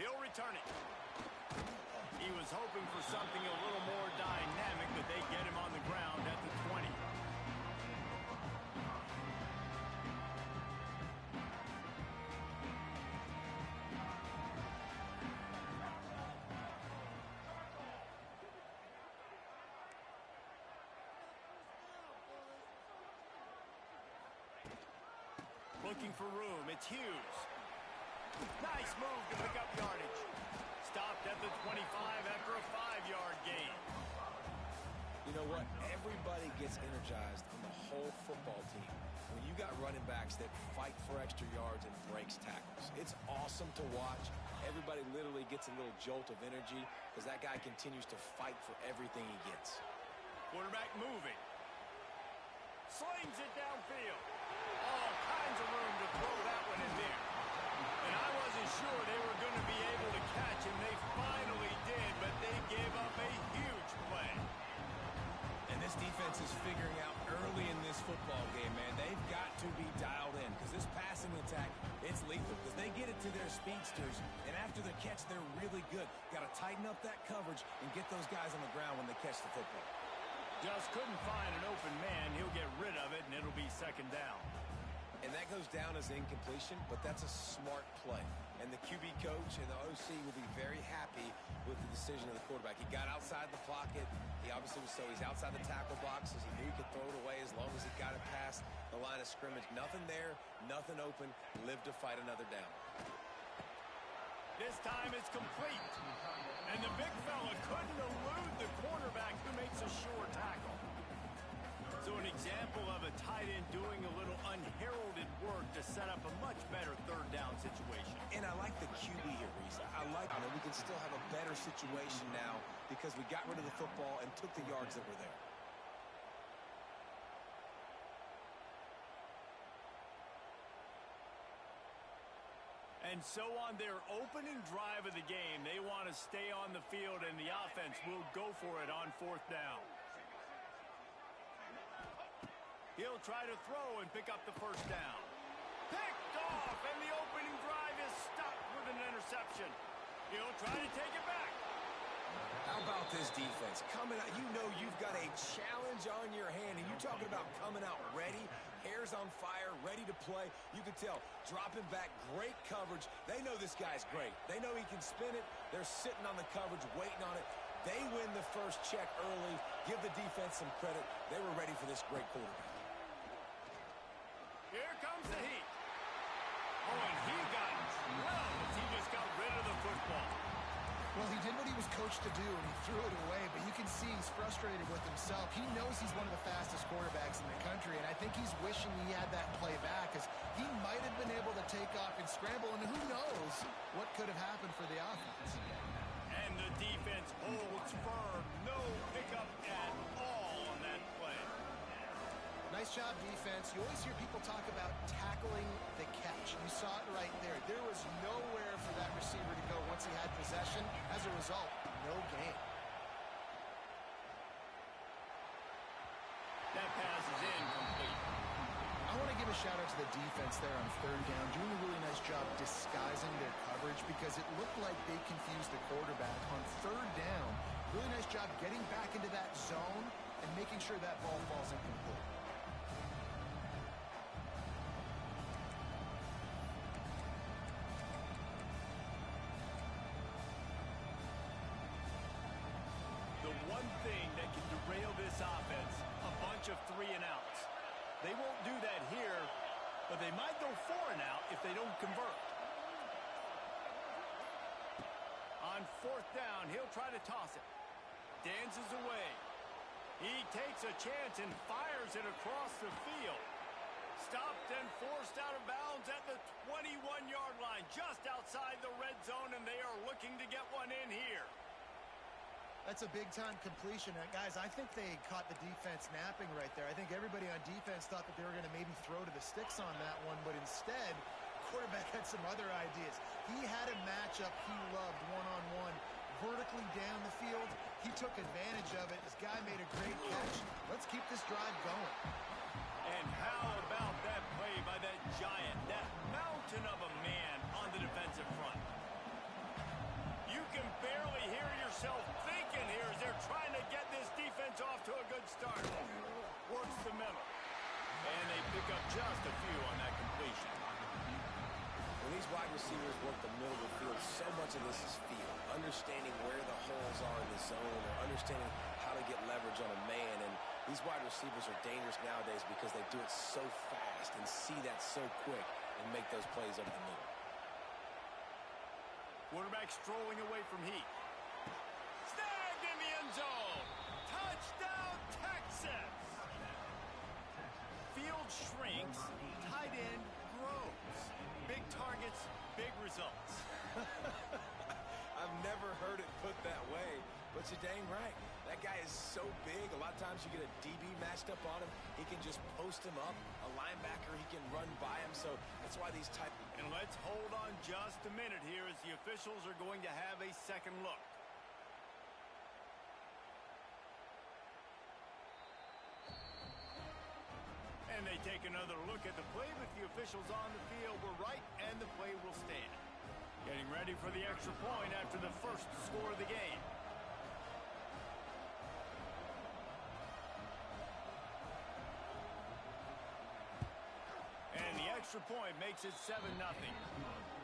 He'll return it. He was hoping for something a little more dynamic, but they get him on the ground at the 20. Looking for room, it's Hughes. Nice move to pick up yardage. Stopped at the 25 after a 5-yard gain. You know what? Everybody gets energized on the whole football team when you got running backs that fight for extra yards and breaks tackles. It's awesome to watch. Everybody literally gets a little jolt of energy because that guy continues to fight for everything he gets. Quarterback moving. Slings it downfield. All kinds of room to throw that one in there. And I wasn't sure they were going to be able to catch him. They finally did, but they gave up a huge play. And this defense is figuring out early in this football game, man. They've got to be dialed in because this passing attack, it's lethal because they get it to their speedsters, and after the catch, they're really good. Got to tighten up that coverage and get those guys on the ground when they catch the football. Just couldn't find an open man. He'll get rid of it, and it'll be second down. And that goes down as incompletion, but that's a smart play. And the QB coach and the OC will be very happy with the decision of the quarterback. He got outside the pocket. He obviously was he's outside the tackle boxes. He knew he could throw it away as long as he got it past the line of scrimmage. Nothing there, nothing open. Lived to fight another down. This time it's complete. And the big fella couldn't elude the cornerback who makes a sure tackle. So an example of a tight end doing a little unheralded work to set up a much better third down situation. And I like the QB here, Reese. I like it. We can still have a better situation now because we got rid of the football and took the yards that were there. And so on their opening drive of the game, they want to stay on the field, and the offense will go for it on fourth down. He'll try to throw and pick up the first down. Picked off, and the opening drive is stopped with an interception. He'll try to take it back. How about this defense? Coming out, you know you've got a challenge on your hand, and you're talking about coming out ready, hair's on fire, ready to play. You can tell, dropping back, great coverage. They know this guy's great. They know he can spin it. They're sitting on the coverage, waiting on it. They win the first check early. Give the defense some credit. They were ready for this great quarterback. Here comes the heat. Oh, and he got drilled as he just got rid of the football. Well, he did what he was coached to do, and he threw it away, but you can see he's frustrated with himself. He knows he's one of the fastest quarterbacks in the country, and I think he's wishing he had that play back, because he might have been able to take off and scramble, and who knows what could have happened for the offense. And the defense holds firm. No pickup at all on that play. Nice job, defense. You always hear people talk about tackling the catch. You saw it right there. There was nowhere for that receiver to go once he had possession. As a result, no gain. That pass is incomplete. I want to give a shout-out to the defense there on third down, doing a really nice job disguising their coverage because it looked like they confused the quarterback. On third down, really nice job getting back into that zone and making sure that ball falls incomplete. The one thing that can derail this offense, a bunch of 3-and-outs. They won't do that here, but they might go 4-and-out if they don't convert. On fourth down, he'll try to toss it. Dances away. He takes a chance and fires it across the field. Stopped and forced out of bounds at the 21-yard line, just outside the red zone, and they are looking to get one in here. That's a big-time completion. Guys, I think they caught the defense napping right there. I think everybody on defense thought that they were going to maybe throw to the sticks on that one, but instead, the quarterback had some other ideas. He had a matchup he loved one-on-one, vertically down the field. He took advantage of it. This guy made a great catch. Let's keep this drive going. And how about that play by that giant, that mountain of a man on the defensive front? off to a good start. Works the middle. And they pick up just a few on that completion. When these wide receivers work the middle of the field, so much of this is feel. Understanding where the holes are in the zone or understanding how to get leverage on a man. And these wide receivers are dangerous nowadays because they do it so fast and see that so quick and make those plays over the middle. Quarterback strolling away from Heath. Snagged in the end zone. Touchdown, Texas. Field shrinks, tight end grows. Big targets, big results. I've never heard it put that way, but you're dang right. That guy is so big. A lot of times you get a DB matched up on him. He can just post him up. A linebacker, he can run by him. So that's why these type... And let's hold on just a minute here as the officials are going to have a second look. And they take another look at the play, but the officials on the field were right, and the play will stand. Getting ready for the extra point after the first score of the game. And the extra point makes it 7-0.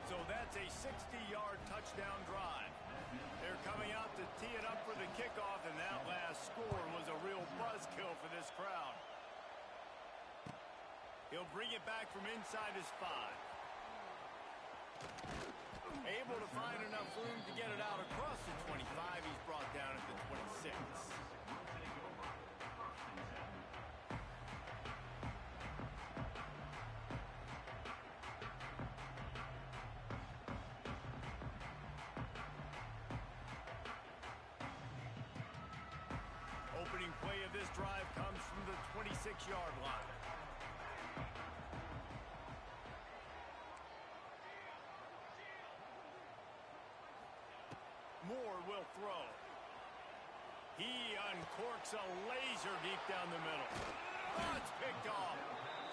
So that's a 60-yard touchdown drive. They're coming out to tee it up for the kickoff, and that last score was a real buzzkill for this crowd. He'll bring it back from inside his 5. Able to find enough room to get it out across the 25. He's brought down at the 26. Opening play of this drive comes from the 26-yard line. Moore will throw. He uncorks a laser deep down the middle. Oh, it's picked off.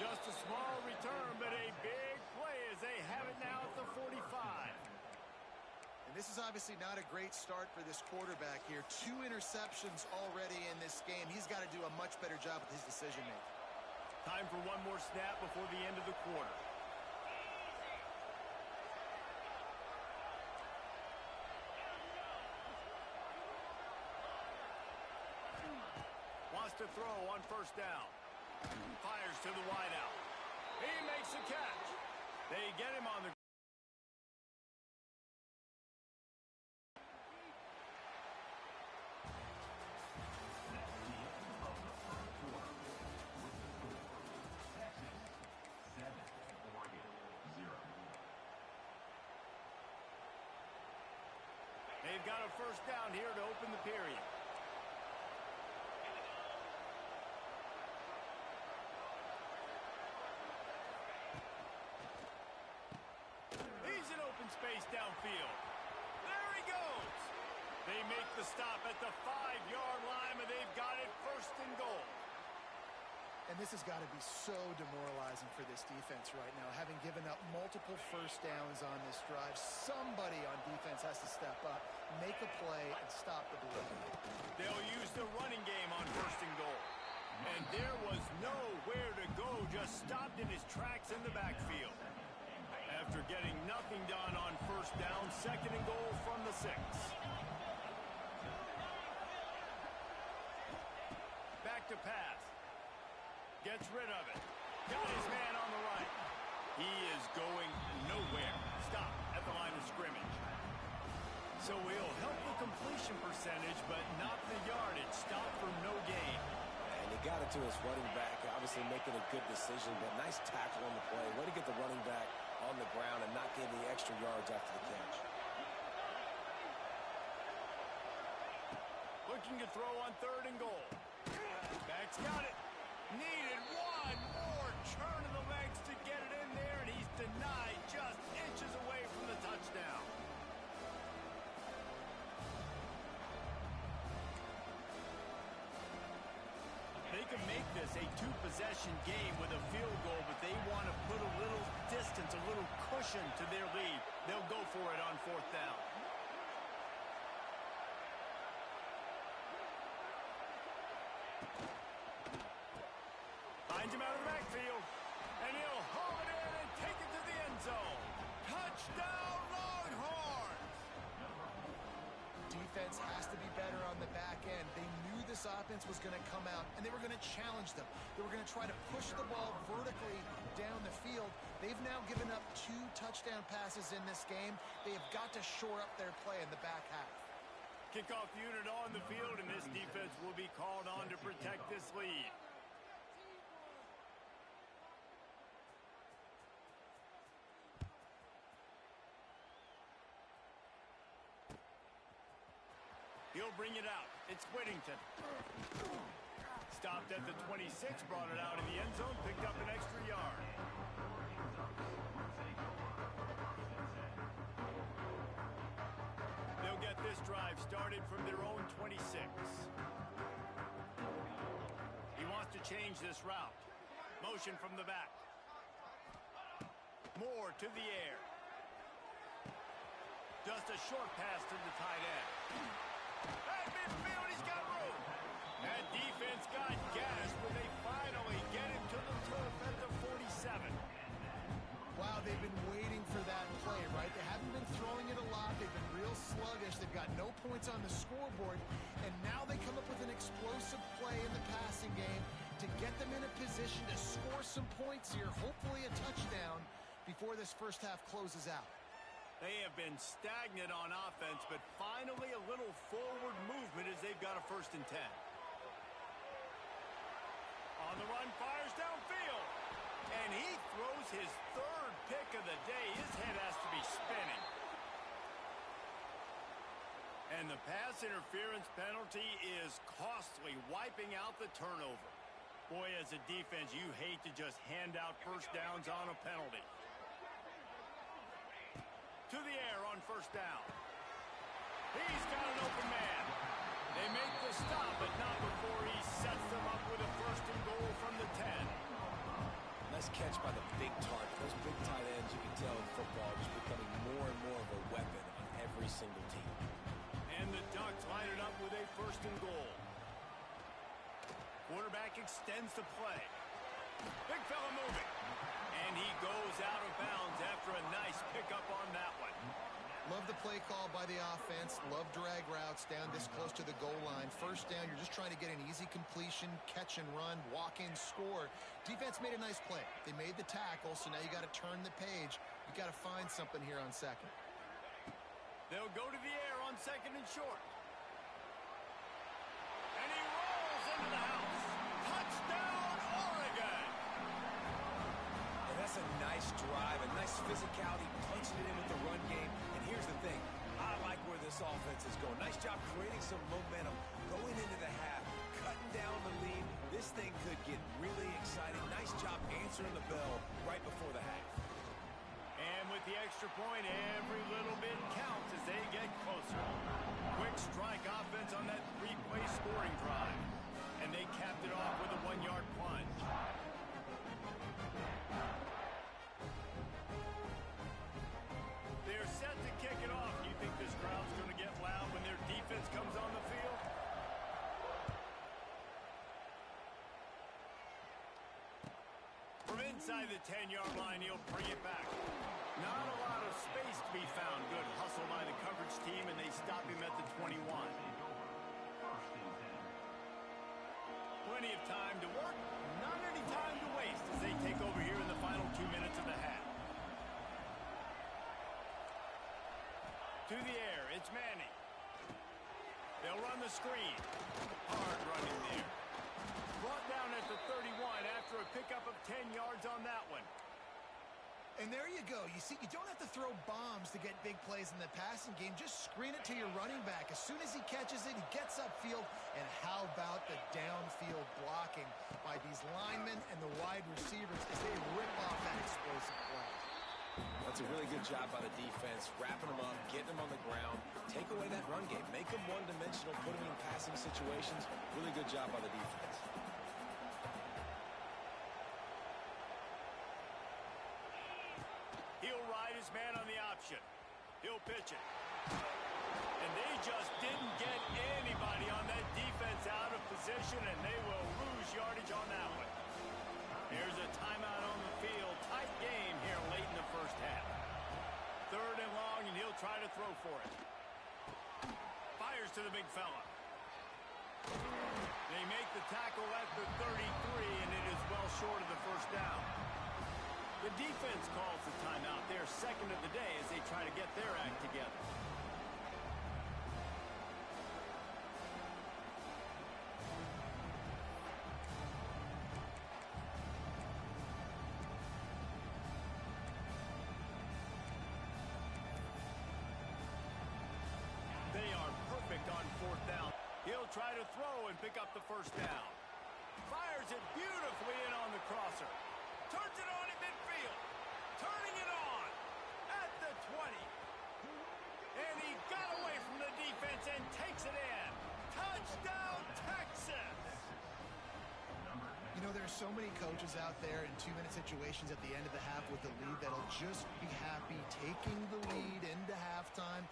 Just a small return, but a big play as they have it now at the 45. And this is obviously not a great start for this quarterback here. 2 interceptions already in this game. He's got to do a much better job with his decision-making. Time for one more snap before the end of the quarter. Wants to throw on first down. Fires to the wideout. He makes the catch. They get him on the... They've got a first down here to open the period. He's in open space downfield. There he goes. They make the stop at the 5-yard line, and they've got it first and goal. And this has got to be so demoralizing for this defense right now. Having given up multiple first downs on this drive, somebody on defense has to step up, make a play, and stop the bleed. They'll use the running game on first and goal. And there was nowhere to go, just stopped in his tracks in the backfield. After getting nothing done on first down, second and goal from the 6. Back to pass. Gets rid of it. Got his man on the right. He is going nowhere. Stop at the line of scrimmage. So he'll help the completion percentage, but not the yardage. Stop for no gain. And he got it to his running back, obviously making a good decision, but nice tackle on the play. Way to get the running back on the ground and not give the extra yards after the catch. Looking to throw on third and goal. Back's got it. Needed one more turn of the legs to get it in there, and he's denied just inches away from the touchdown. They can make this a 2-possession game with a field goal, but they want to put a little distance, a little cushion to their lead. They'll go for it on fourth down. Finds him out of the backfield. And he'll haul it in and take it to the end zone. Touchdown, Longhorns! Defense has to be better on the back end. They knew this offense was going to come out, and they were going to challenge them. They were going to try to push the ball vertically down the field. They've now given up 2 touchdown passes in this game. They have got to shore up their play in the back half. Kickoff unit on the field, and this defense will be called on to protect this lead. He'll bring it out. It's Whittington. Stopped at the 26, brought it out in the end zone, picked up an extra yard. They'll get this drive started from their own 26. He wants to change this route. Motion from the back. Moore to the air. Just a short pass to the tight end. At midfield, he's got room. That defense got gas when they finally get him to the turf at the 47. Wow, they've been waiting for that play, right? They haven't been throwing it a lot. They've been real sluggish. They've got no points on the scoreboard. And now they come up with an explosive play in the passing game to get them in a position to score some points here, hopefully a touchdown, before this first half closes out. They have been stagnant on offense, but finally a little forward movement as they've got a 1st and 10. On the run, fires downfield. And he throws his 3rd pick of the day. His head has to be spinning. And the pass interference penalty is costly, wiping out the turnover. Boy, as a defense, you hate to just hand out 1st downs on a penalty. To the air on 1st down. He's got an open man. They make the stop, but not before he sets them up with a 1st and goal from the 10. Nice catch by the big target. Those big tight ends, you can tell in football, are just becoming more and more of a weapon on every single team. And the Ducks line it up with a 1st and goal. Quarterback extends the play. Big fella moving. And he goes out of bounds after a nice pickup on that one. Love the play call by the offense. Love drag routes down this close to the goal line. 1st down, you're just trying to get an easy completion, catch and run, walk in, score. Defense made a nice play. They made the tackle, so now you got to turn the page. You got to find something here on 2nd. They'll go to the air on 2nd and short. And he rolls into the house. Touchdown, Oregon! And that's a nice drive, a nice physicality, punching it in with the run game. And here's the thing. I like where this offense is going. Nice job creating some momentum, going into the half, cutting down the lead. This thing could get really exciting. Nice job answering the bell right before the half. And with the extra point, every little bit counts as they get closer. Quick strike offense on that 3-play scoring drive. And they capped it off with a 1-yard plunge. They're set to kick it off. Do you think this crowd's going to get loud when their defense comes on the field? From inside the 10-yard line, he'll bring it back. Not a lot of space to be found. Good hustle by the coverage team, and they stop him at the 21. Plenty of time to work, not any time to waste as they take over here in the final 2 minutes of the half. To the air, it's Manning. They'll run the screen. Hard running there. Brought down at the 31 after a pickup of 10 yards on that one. And there you go. You see, you don't have to throw bombs to get big plays in the passing game. Just screen it to your running back. As soon as he catches it, he gets upfield. And how about the downfield blocking by these linemen and the wide receivers as they rip off that explosive play? That's a really good job by the defense, wrapping them up, getting them on the ground, take away that run game, make them one-dimensional, put them in passing situations. Really good job by the defense. He'll ride his man on the option. He'll pitch it. And they just didn't get anybody on that defense out of position, and they will lose yardage on that one. for it. Fires to the big fella. They make the tackle at the 33, and it is well short of the first down. The defense calls the timeout. They're second of the day as they try to get their act together. They are perfect on fourth down. He'll try to throw and pick up the first down. Fires it beautifully in on the crosser. Turns it on in midfield. Turning it on at the 20. And he got away from the defense and takes it in. Touchdown, Texas! You know, there are so many coaches out there in two-minute situations at the end of the half with the lead that'll just be happy taking the lead into halftime.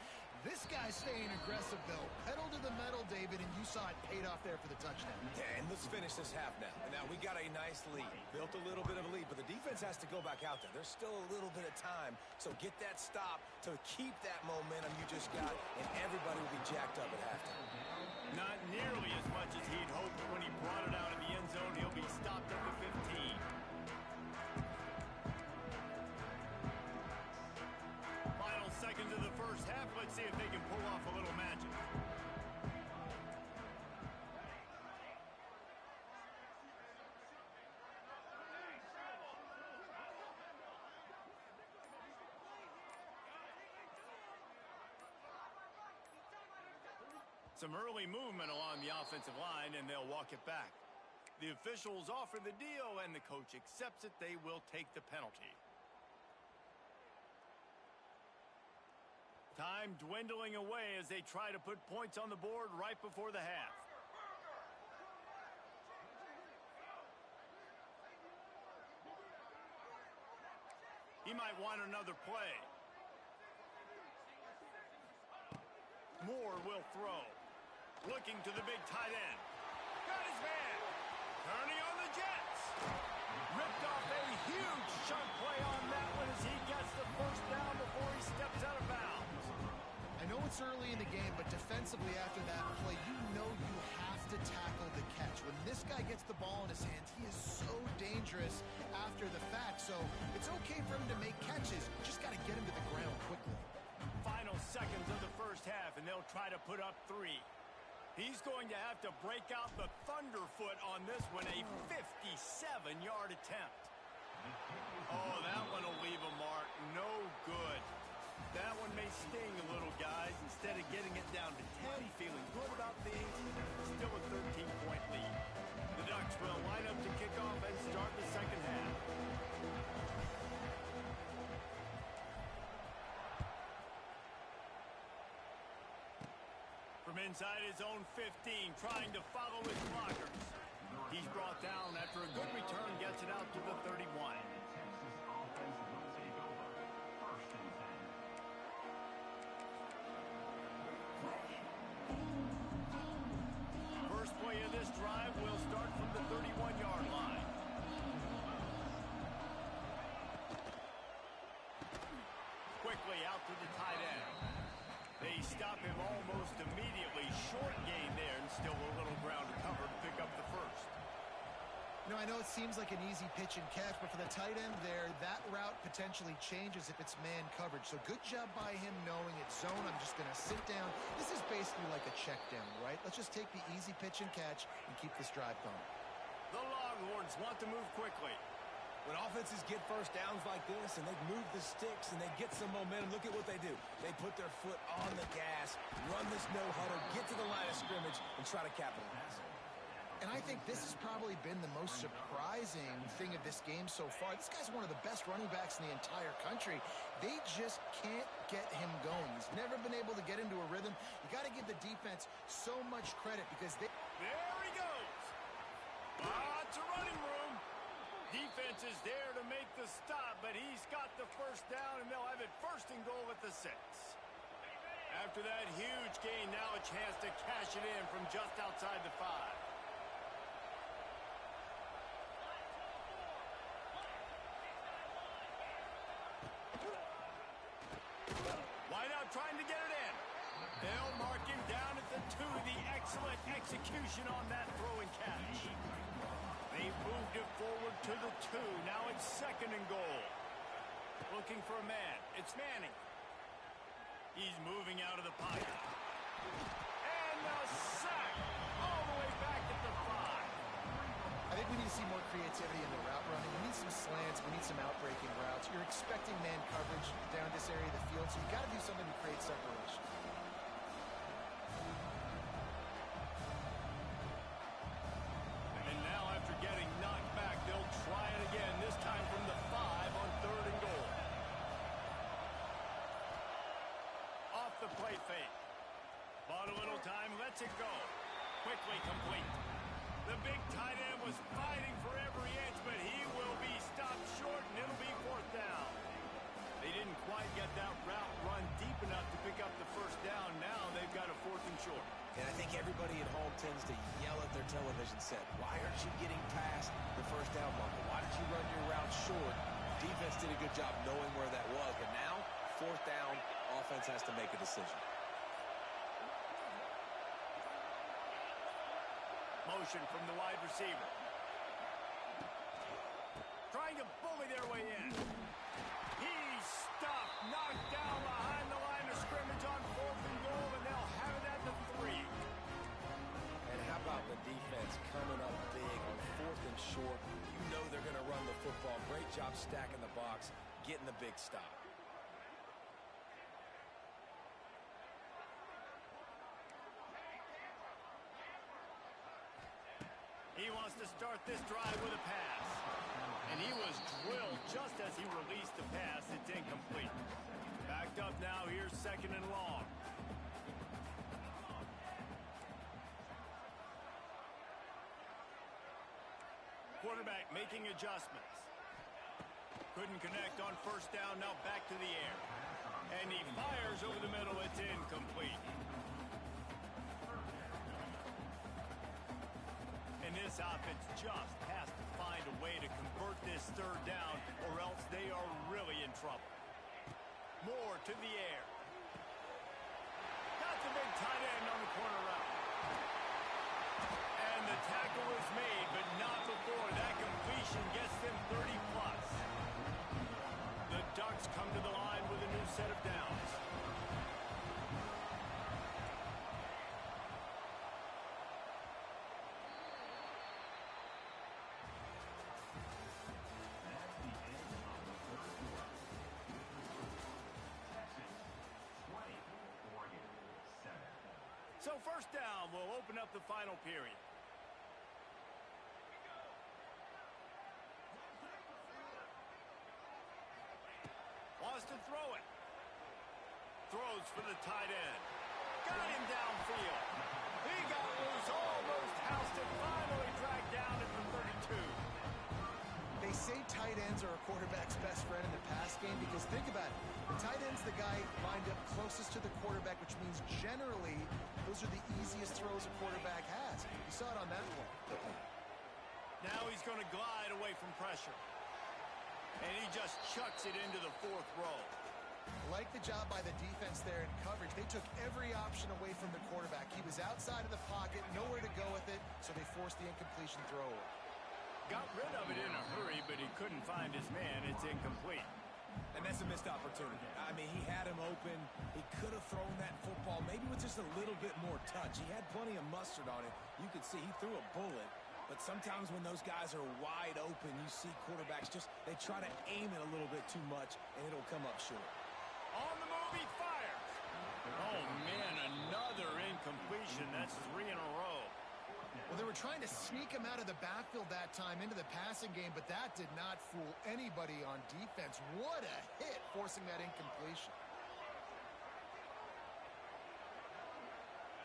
This guy's staying aggressive, though. Pedal to the metal, David, and you saw it paid off there for the touchdown. Yeah, and let's finish this half now. And now we got a nice lead. Built a little bit of a lead, but the defense has to go back out there. There's still a little bit of time. So get that stop to keep that momentum you just got, and everybody will be jacked up at halftime. Not nearly as much as he'd hoped when he brought it out of the end zone. He'll be stopped at the 15. Final seconds of the first half. Let's see if they can pull off a little magic. Some early movement along the offensive line, and they'll walk it back. The officials offer the deal, and the coach accepts it. They will take the penalty. Time dwindling away as they try to put points on the board right before the half. He might want another play. Moore will throw. Looking to the big tight end. Got his man. Turning on the Jets. Ripped off a huge chunk play on that one as he gets the first down before he steps out of bounds. I know it's early in the game, but defensively after that play, you know you have to tackle the catch. When this guy gets the ball in his hands, he is so dangerous after the fact. So it's okay for him to make catches. You just got to get him to the ground quickly. Final seconds of the first half, and they'll try to put up 3. He's going to have to break out the thunderfoot on this one, a 57-yard attempt. Oh, that one will leave a mark. No good. That one may sting a little, guys. Instead of getting it down to 10, feeling good about things, still a 13-point lead. The Ducks will line up to kick off and start the second half. From inside his own 15, trying to follow his blockers. He's brought down after a good return, gets it out to the 31. First play of this drive will start from the 31-yard line. Quickly out to the tight end. They stop him almost immediately. Short gain there, and still a little ground to cover to pick up the first. You know, I know it seems like an easy pitch and catch, but for the tight end there, that route potentially changes if it's man coverage. So good job by him knowing it's zone. I'm just going to sit down. This is basically like a check down, right? Let's just take the easy pitch and catch and keep this drive going. The Longhorns want to move quickly. When offenses get first downs like this and they move the sticks and they get some momentum, look at what they do. They put their foot on the gas, run this no-huddle, get to the line of scrimmage, and try to capitalize. And I think this has probably been the most surprising thing of this game so far. This guy's one of the best running backs in the entire country. They just can't get him going. He's never been able to get into a rhythm. You got to give the defense so much credit because they... There he goes. Lots of running room. Defense is there to make the stop, but he's got the first down, and they'll have it first and goal at the 6. After that huge gain, now a chance to cash it in from just outside the 5. Wideout trying to get it in. They'll mark him down at the 2. The excellent execution on that throw and catch. They've moved it forward to the 2. Now it's 2nd and goal. Looking for a man. It's Manning. He's moving out of the pocket. And the sack all the way back at the 5. I think we need to see more creativity in the route running. We need some slants. We need some outbreaking routes. You're expecting man coverage down this area of the field, so you've got to do something to create separation. And now after getting knocked back, they'll try it again, this time from the 5 on 3rd and goal. Off the play fake. Bought a little time, lets it go. Quickly complete. The big tight end was fighting for every inch, but he will be stopped short, and it'll be 4th down. They didn't quite get that route run deep enough to pick up the 1st down. Now they've got a 4th and short. And I think everybody at home tends to yell at their television set. Why aren't you getting past the 1st down marker? Why did you run your route short? Defense did a good job knowing where that was, but now 4th down, offense has to make a decision. Motion from the wide receiver. Trying to bully their way in. He's stopped, knocked down behind the line of scrimmage on 4th and goal, and they'll have it at the 3. And how about the defense coming up big on 4th and short? You know they're going to run the football. Great job stacking the box, getting the big stop. He wants to start this drive with a pass. And he was drilled just as he released the pass. It's incomplete. Backed up now. Here's 2nd and long. Quarterback making adjustments. Couldn't connect on 1st down. Now back to the air. And he fires over the middle. It's incomplete. This offense just has to find a way to convert this 3rd down, or else they are really in trouble. Moore to the air. Got the big tight end on the corner route. And the tackle is made, but not before that completion gets them 30-plus. The Ducks come to the line with a new set of downs. So 1st down will open up the final period. Wants to throw it. Throws for the tight end. Got him downfield. He got loose, almost housed it, finally tracked down at the 32. They say tight ends are a quarterback's best friend in the pass game because think about it. The tight end's the guy lined up closest to the quarterback, which means generally those are the easiest throws a quarterback has. You saw it on that one. Now he's going to glide away from pressure. And he just chucks it into the 4th row. Like the job by the defense there in coverage. They took every option away from the quarterback. He was outside of the pocket, nowhere to go with it, so they forced the incompletion throw. Got rid of it in a hurry, but he couldn't find his man. It's incomplete. And that's a missed opportunity. I mean, he had him open. He could have thrown that football maybe with just a little bit more touch. He had plenty of mustard on it. You could see he threw a bullet. But sometimes when those guys are wide open, you see quarterbacks they try to aim it a little bit too much, and it'll come up short. On the move, he fires. Oh, man, another incompletion. That's 3 in a row. Well, they were trying to sneak him out of the backfield that time into the passing game, but that did not fool anybody on defense. What a hit, forcing that incompletion.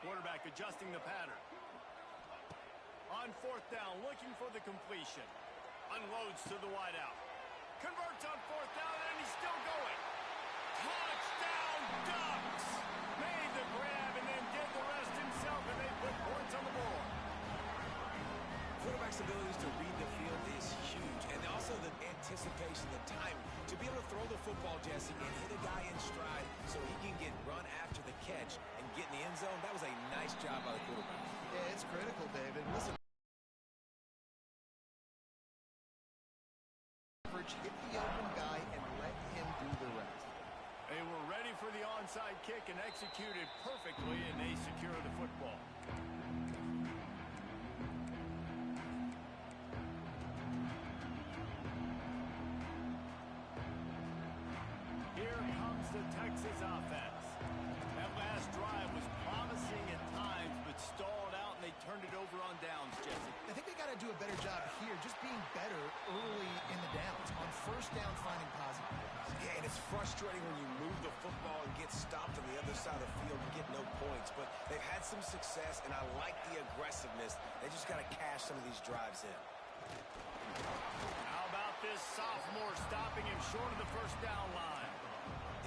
Quarterback adjusting the pattern. On 4th down, looking for the completion. Unloads to the wideout. Converts on 4th down, and he's still going. Touchdown, Ducks! Made the grab and then did the rest himself, and they put points on the board. Quarterback's abilities to read the field is huge, and also the anticipation, the timing. To be able to throw the football, Jesse, and hit a guy in stride so he can get run after the catch and and get in the end zone. That was a nice job by the quarterback. Yeah, it's critical, David. Listen, hit the open guy and let him do the rest. They were ready for the onside kick and executed perfectly, and they secure the football. Here comes the Texas offense. That last drive was promising at times, but stalled out, and they turned it over on downs, Jesse. I think they got to do a better job here, just being better early in the downs. On first down, finding positive plays. Yeah, and it's frustrating when you move the football and get stopped on the other side of the field and get no points. But they've had some success, and I like the aggressiveness. They just got to cash some of these drives in. How about this sophomore stopping him short of the first down line?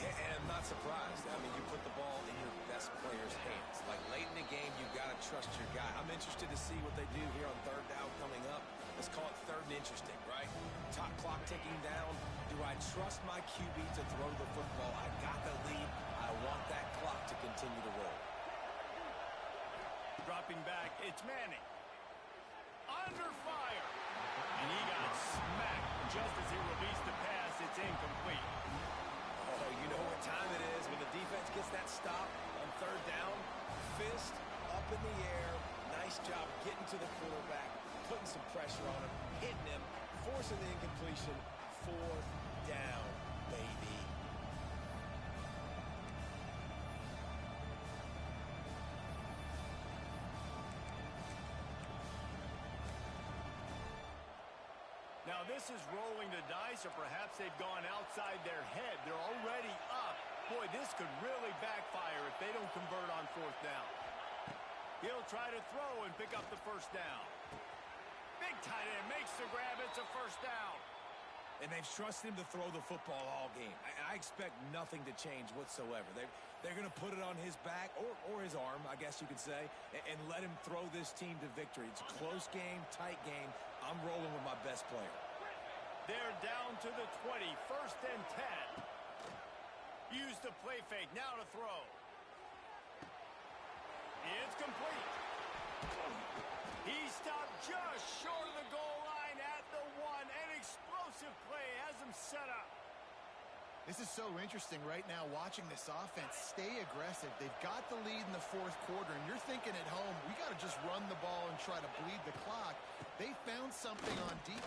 Yeah, and I'm not surprised. I mean, you put the ball in your best player's hands. Like, late in the game, you've got to trust your guy. I'm interested to see what they do here on third down coming up. Let's call it third and interesting, right? Top clock ticking down. Do I trust my QB to throw the football? I got the lead. I want that clock to continue to roll. Dropping back, it's Manning. Under fire. And he got smacked just as he released the pass. It's incomplete. Oh, you know what time it is when the defense gets that stop on third down. Fist up in the air. Nice job getting to the quarterback, putting some pressure on him, hitting him, forcing the incompletion. Fourth down, baby. Now this is rolling the dice, or perhaps they've gone outside their head. They're already up. Boy, this could really backfire if they don't convert on fourth down. He'll try to throw and pick up the first down. Big tight end makes the grab. It's a first down. And they've trusted him to throw the football all game. I expect nothing to change whatsoever. They're going to put it on his back, or his arm, I guess you could say, and let him throw this team to victory. It's a close game, tight game. I'm rolling with my best player. They're down to the 20, first and 10. Use the play fake, now to throw. It's complete. He stopped just short of the goal line at the 1. An explosive play has him set up. This is so interesting right now, watching this offense stay aggressive. They've got the lead in the fourth quarter, and you're thinking at home, we got to just run the ball and try to bleed the clock. They found something on deep.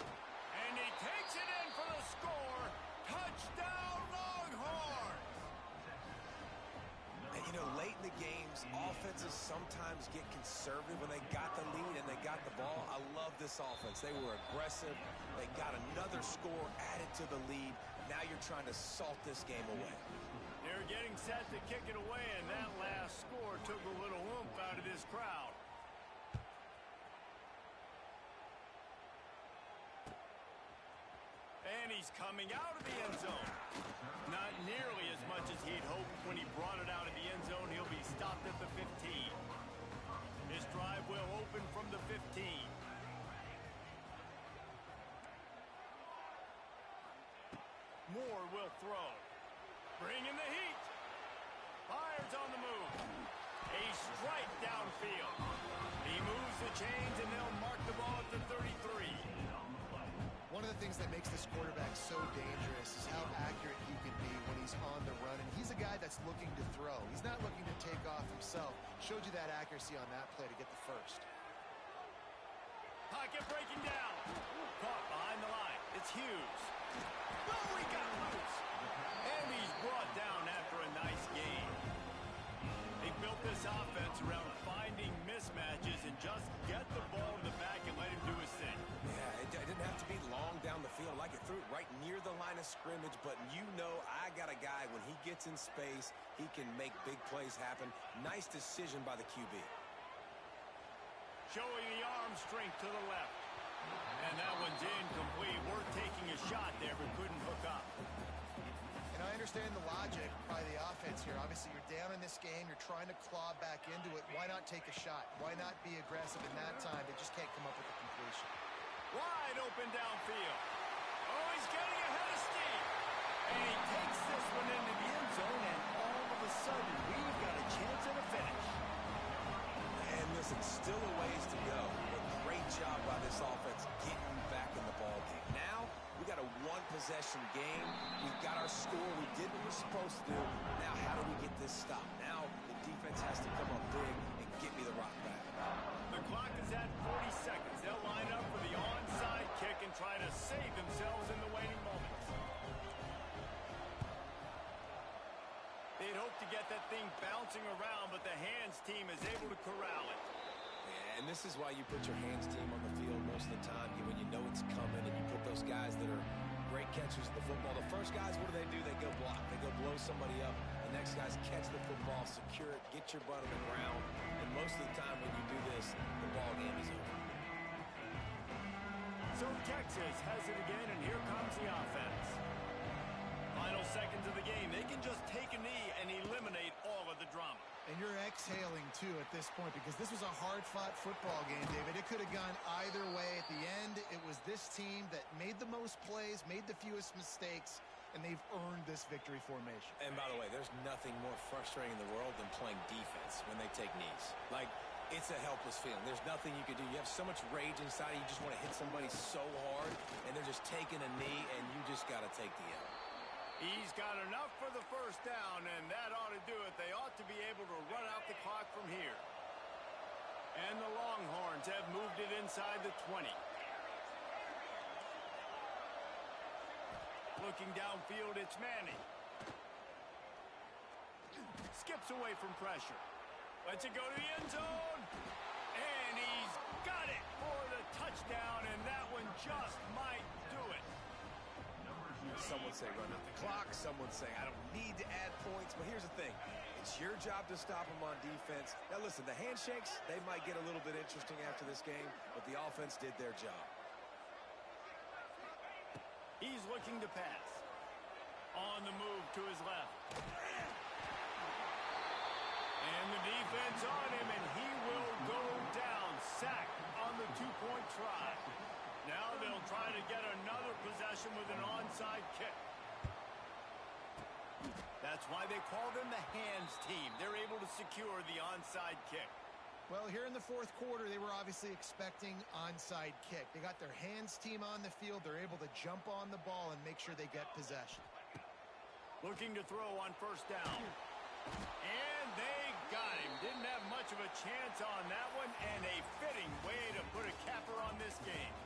And he takes it in for the score. Touchdown, Longhorns! And, you know, late in the games, offenses sometimes get conservative when they got the lead and they got the ball. I love this offense. They were aggressive. They got another score added to the lead. Now you're trying to salt this game away. They're getting set to kick it away, and that last score took a little oomph out of this crowd. And he's coming out of the end zone. Not nearly as much as he'd hoped when he brought it out of the end zone. He'll be stopped at the 15. His drive will open from the 15. Moore will throw. Bring in the heat. Fires on the move. A strike downfield. He moves the chains, and they'll mark the ball at the 33. One of the things that makes this quarterback so dangerous is how accurate he can be when he's on the run. And he's a guy that's looking to throw. He's not looking to take off himself. Showed you that accuracy on that play to get the first. Pocket breaking down. Caught behind the line. It's Hughes. Oh, he got loose. And he's brought down after a nice game. They built this offense around finding mismatches and just get the ball to the back and let him do his thing. Yeah, it didn't have to be long down the field. Like it threw it right near the line of scrimmage, but you know I got a guy, when he gets in space, he can make big plays happen. Nice decision by the QB. Showing the arm strength to the left. And that one's incomplete. Worth taking a shot there, but couldn't hook up. And I understand the logic by the offense here. Obviously, you're down in this game. You're trying to claw back into it. Why not take a shot? Why not be aggressive in that time? They just can't come up with a completion. Wide open downfield. Oh, he's getting ahead of steam. And he takes this one into the end zone, and all of a a sudden, we've got a chance at a finish. And listen, still a ways to go, but great job by this offense getting back in the ball game. Now, we got a one-possession game. We've got our score. We did what we're supposed to do. Now, how do we get this stopped? Now, the defense has to come up big and get me the rock back. The clock is at 40 seconds. They'll line up for the onside kick and try to save themselves in the waning moments. They'd hope to get that thing bouncing around, but the hands team is able to corral it. Yeah, and this is why you put your hands team on the field most of the time when you know it's coming, and you put those guys that are great catchers of the football. The first guys, what do? They go block. They go blow somebody up. The next guys catch the football, secure it, get your butt on the ground. And most of the time when you do this, the ball game is over. So Texas has it again, and here comes the offense. Final seconds of the game. They can just take a knee and eliminate all of the drama. And you're exhaling, too, at this point, because this was a hard-fought football game, David. It could have gone either way. At the end, it was this team that made the most plays, made the fewest mistakes, and they've earned this victory formation. And by the way, there's nothing more frustrating in the world than playing defense when they take knees. Like, it's a helpless feeling. There's nothing you can do. You have so much rage inside you just want to hit somebody so hard, and they're just taking a knee, and you just got to take the L. He's got enough for the first down, and that ought to do it. They ought to be able to run out the clock from here. And the Longhorns have moved it inside the 20. Looking downfield, it's Manning. Skips away from pressure. Lets it go to the end zone. And he's got it for the touchdown, and that one just might do it. Someone say run out the clock. Someone say I don't need to add points. But here's the thing. It's your job to stop them on defense. Now, listen, the handshakes, they might get a little bit interesting after this game, but the offense did their job. He's looking to pass. On the move to his left. And the defense on him, and he will go down. Sacked on the two-point try. Now they'll try to get another possession with an onside kick. That's why they call them the hands team. They're able to secure the onside kick. Well, here in the fourth quarter, they were obviously expecting onside kick. They got their hands team on the field. They're able to jump on the ball and make sure they get possession. Looking to throw on first down. And they got him. Didn't have much of a chance on that one, and a fitting way to put a capper on this game.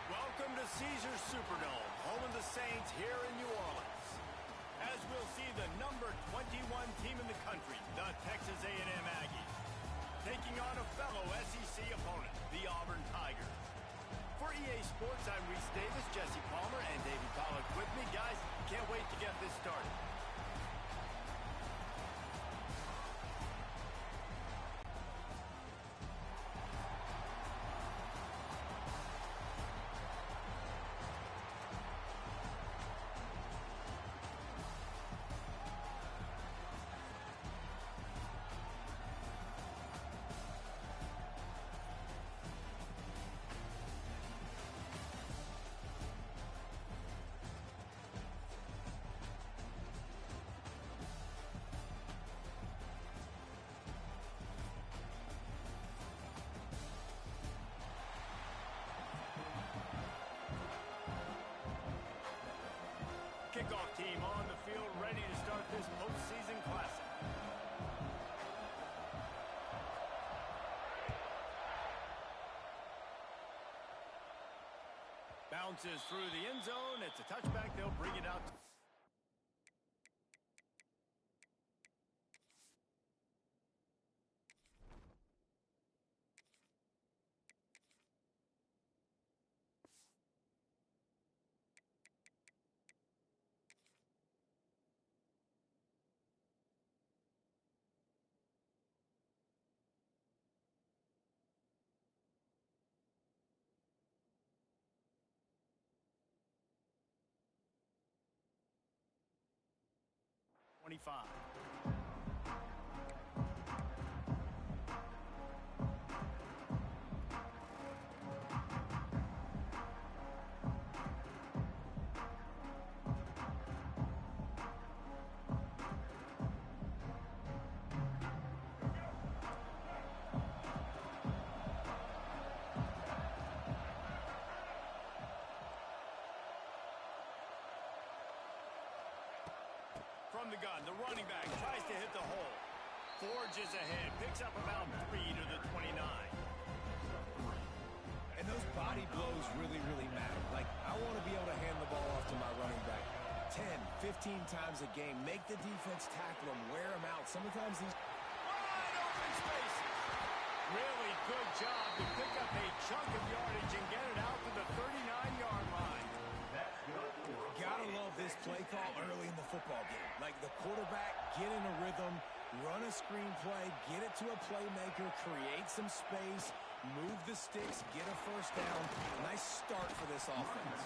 Welcome to Caesars Superdome, home of the Saints here in New Orleans. As we'll see the number 21 team in the country, the Texas A&M Aggies, taking on a fellow SEC opponent, the Auburn Tigers. For EA Sports, I'm Reese Davis, Jesse Palmer, and David Pollack with me. Guys, can't wait to get this started. kickoff team on the field ready to start this postseason classic. Bounces through the end zone. It's a touchback. They'll bring it out. Twenty-five. From the gun, the running back tries to hit the hole. Forges ahead, picks up about 3 to the 29. And those body blows really, really matter. Like, I want to be able to hand the ball off to my running back 10, 15 times a game. Make the defense tackle him, wear him out. Sometimes these... Wide open space. Really good job to pick up a chunk of yardage and get it out to the 39-yard line. Gotta love this play call early in the football game. Like, the quarterback, get in a rhythm, run a screen play, get it to a playmaker, create some space, move the sticks, get a first down. Nice start for this offense.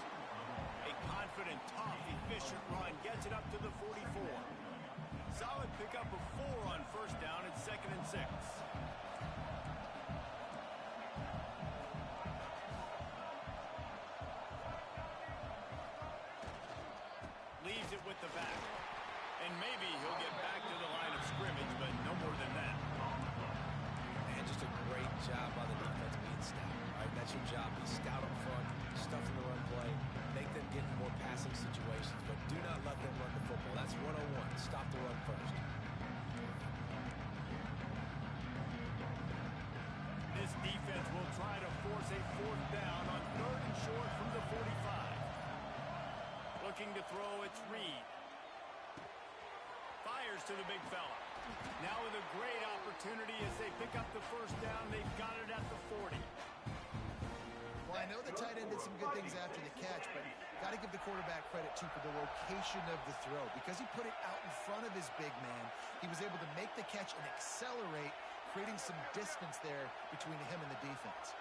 A confident, tough, efficient run gets it up to the 44. Solid pickup of 4 on first down at 2nd and 6. Leaves it with the back. And maybe he'll get back to the line of scrimmage, but no more than that. And just a great job by the defense being stout. Right? That's your job. Be stout up front, stuff in the run play, make them get in more passing situations, but do not let them run the football. That's 101. Stop the run first. This defense will try to force a 4th down on 3rd and short from the 45. Looking to throw, it's Reed. Fires to the big fella. Now with a great opportunity as they pick up the first down. They've got it at the 40. Well, I know the tight end did some good things after the catch, but got to give the quarterback credit, too, for the location of the throw. Because he put it out in front of his big man, he was able to make the catch and accelerate, creating some distance there between him and the defense.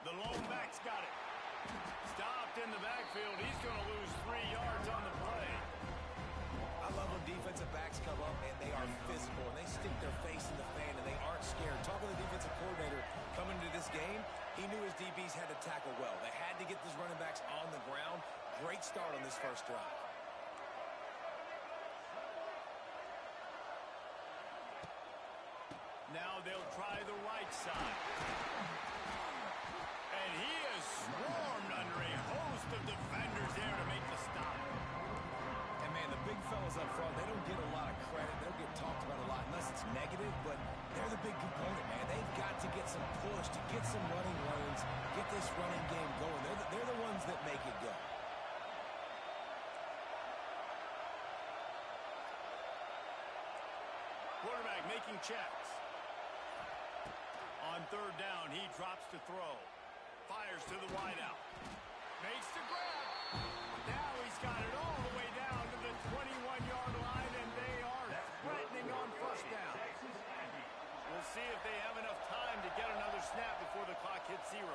The lone back's got it. Stopped in the backfield. He's going to lose 3 yards on the play. I love when defensive backs come up and they are physical and they stick their face in the fan and they aren't scared. Talking to the defensive coordinator coming into this game, he knew his DBs had to tackle well. They had to get these running backs on the ground. Great start on this first drive. Now they'll try the right side. And he is swarmed under a host of defenders there to make the stop. And, man, the big fellas up front, they don't get a lot of credit. They don't get talked about a lot unless it's negative, but they're the big component, man. They've got to get some push, to get some running lanes, get this running game going. They're the ones that make it go. Quarterback making checks. On 3rd down, he drops to throw. Fires to the wideout. Makes the grab. Now he's got it all the way down to the 21-yard line, and they are threatening on first down. We'll see if they have enough time to get another snap before the clock hits 0.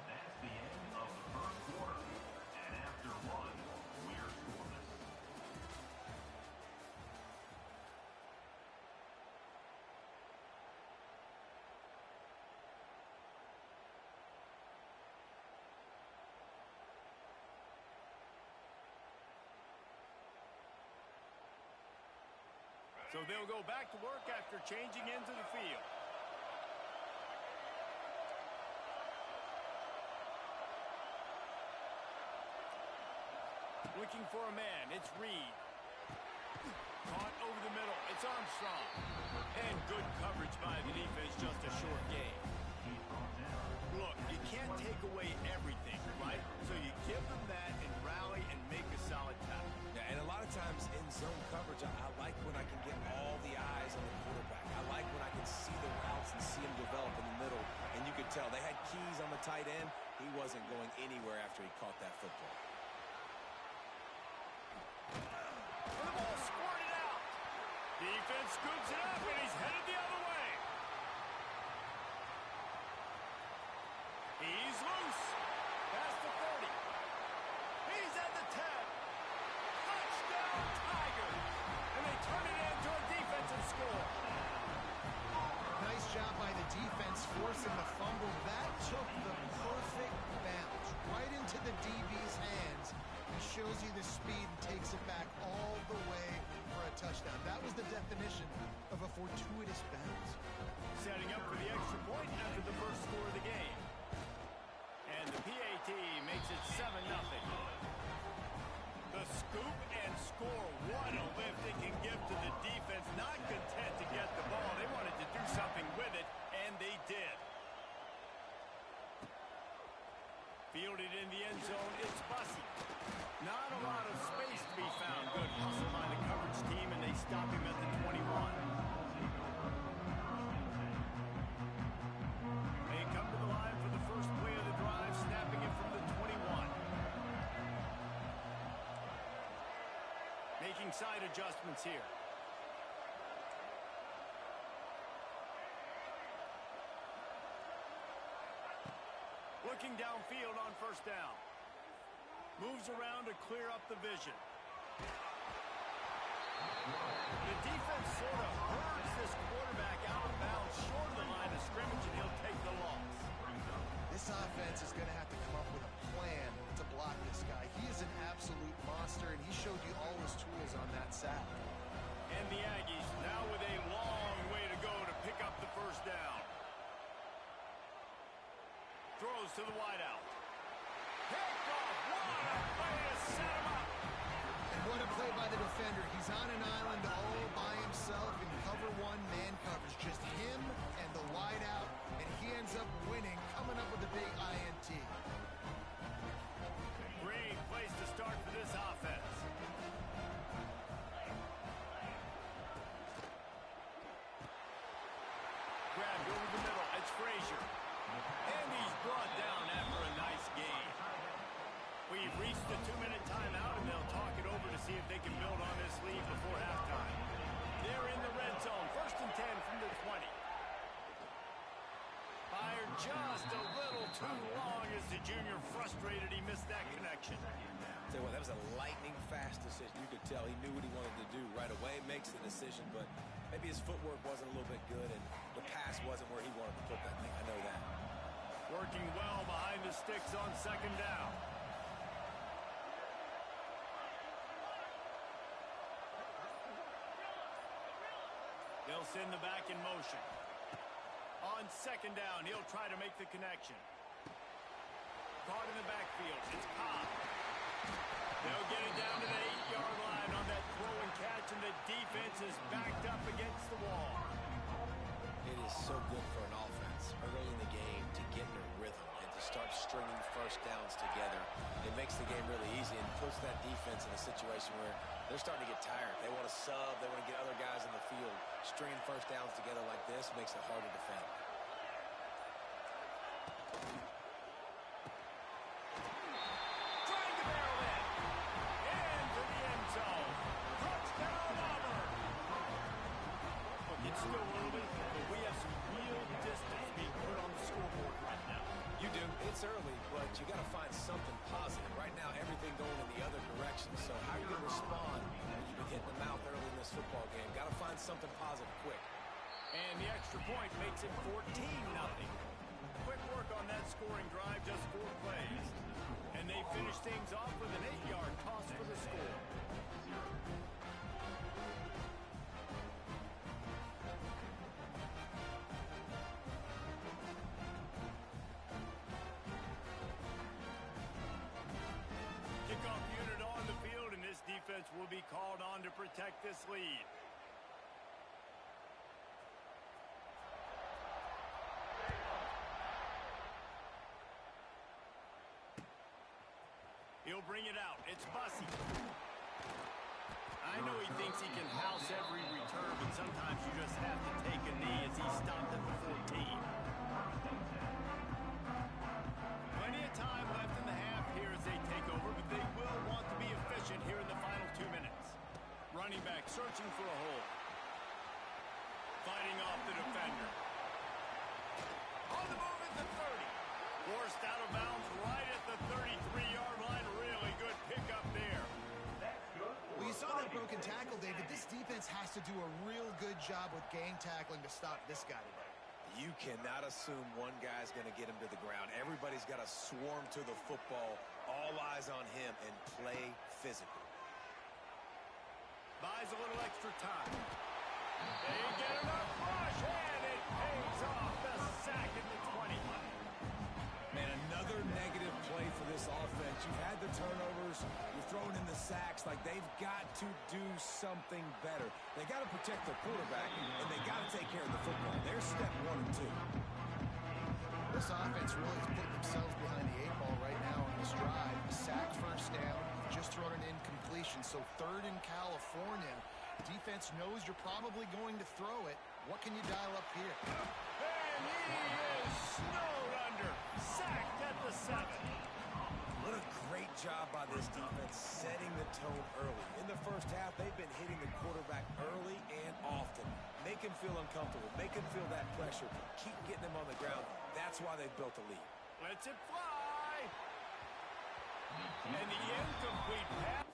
That's the end of the first quarter. And after one, we're scoreless. So they'll go back to work after changing into the field. Looking for a man, it's Reed. Caught over the middle, it's Armstrong. And good coverage by the defense, just a short game. Look, you can't take away everything, right? So you give them that and rally and make a solid tackle. Yeah, and a lot of times in zone coverage, I like when I can get all the eyes on the quarterback. I like when I can see the routes and see them develop in the middle. And you could tell they had keys on the tight end. He wasn't going anywhere after he caught that football. And the ball squirted out. Defense scoops it up, and he's headed the other way. He's loose. Past the 30. He's at the 10. Touchdown, Tigers. And they turn it into a defensive score. Nice job by the defense forcing the fumble. That took the perfect bounce right into the DB's hands. He shows you the speed and takes it back all the way for a touchdown. That was the definition of a fortuitous bounce. Setting up for the extra point after the first score of the game. And the PAT makes it 7-0. The scoop and score. What a lift it can give to the defense. Not content to get the ball. They wanted to do something with it, and they did. Fielded in the end zone, it's Bussey. Not a lot of space to be found. Good hustle by the coverage team, and they stop him at the 21. They come to the line for the first play of the drive, snapping it from the 21. Making side adjustments here. Looking downfield on first down. Moves around to clear up the vision. The defense sort of hurts this quarterback out of bounds short of the line of scrimmage, and he'll take the loss. This offense is going to have to come up with a plan to block this guy. He is an absolute monster, and he showed you all his tools on that sack. And the Aggies now with a long way to go to pick up the first down. Throws to the wideout. Picked off. What a play to set him up. And what a play by the defender. He's on an island all by himself in cover one man coverage. Just him and the wideout, and he ends up winning, coming up with a big INT. Great place to start for this offense. Grabbed over the middle. It's Frazier. And he's brought down after a nice game. We've reached the 2-minute timeout, and they'll talk it over to see if they can build on this lead before halftime. They're in the red zone. 1st and 10 from the 20. Fired just a little too long as the junior frustrated. He missed that connection. Tell you what, that was a lightning-fast decision. You could tell he knew what he wanted to do right away. Makes the decision, but maybe his footwork wasn't a little bit good, and the pass wasn't where he wanted to put that thing. I know that. Working well behind the sticks on 2nd down. They'll send the back in motion. On 2nd down, he'll try to make the connection. Caught in the backfield. It's Cobb. They'll get it down to the 8-yard line on that throw and catch, and the defense is backed up against the wall. It is so good for an offense early in the game to get in a rhythm and to start stringing first downs together. It makes the game really easy and puts that defense in a situation where they're starting to get tired. They want to sub. They want to get other guys in the field. Stringing first downs together like this makes it hard to defend. Trying to barrel in. Into the end zone. Touchdown, Auburn. Look, it's still early, but we have some real distance being put on the scoreboard right now. You do. It's early, but you got to find something positive. Right now, everything going in the other direction. So how are you going to respond when you've been hitting the mouth early in this football game? Got to find something positive quick. And the extra point makes it 14-0. Quick work on that scoring drive, just 4 plays. And they finish things off with an 8-yard toss for the score. protect this lead. He'll bring it out. It's Bussey. I know he thinks he can house every return, but sometimes you just have to take a knee as he stopped at the 14. Plenty of time left in the half here as they take over, but they will want to be efficient here in the final 2 minutes. Running back searching for a hole. Fighting off the defender. On the move at the 30. Forced out of bounds right at the 33-yard line. Really good pickup there. Well, you saw that broken tackle, David. This defense has to do a real good job with gang tackling to stop this guy today. You cannot assume one guy's going to get him to the ground. Everybody's got to swarm to the football. All eyes on him and play physical. Buys a little extra time. They get enough rush, and it pays off. The sack at the 20. Man, another negative play for this offense. You've had the turnovers. You're throwing in the sacks. Like, they've got to do something better. They got to protect their quarterback, and they got to take care of the football. There's step 1 and 2. This offense really is putting themselves behind the 8 ball right now on this drive. A sack first down. You've just thrown an incompletion. So 3rd in California. Defense knows you're probably going to throw it. What can you dial up here? And he is snowed under. Sacked at the 7. What a great job by this defense setting the tone early. In the first half, they've been hitting the quarterback early and often. Make him feel uncomfortable. Make him feel that pressure. Keep getting him on the ground. That's why they've built a lead. Lets it fly. And the incomplete pass.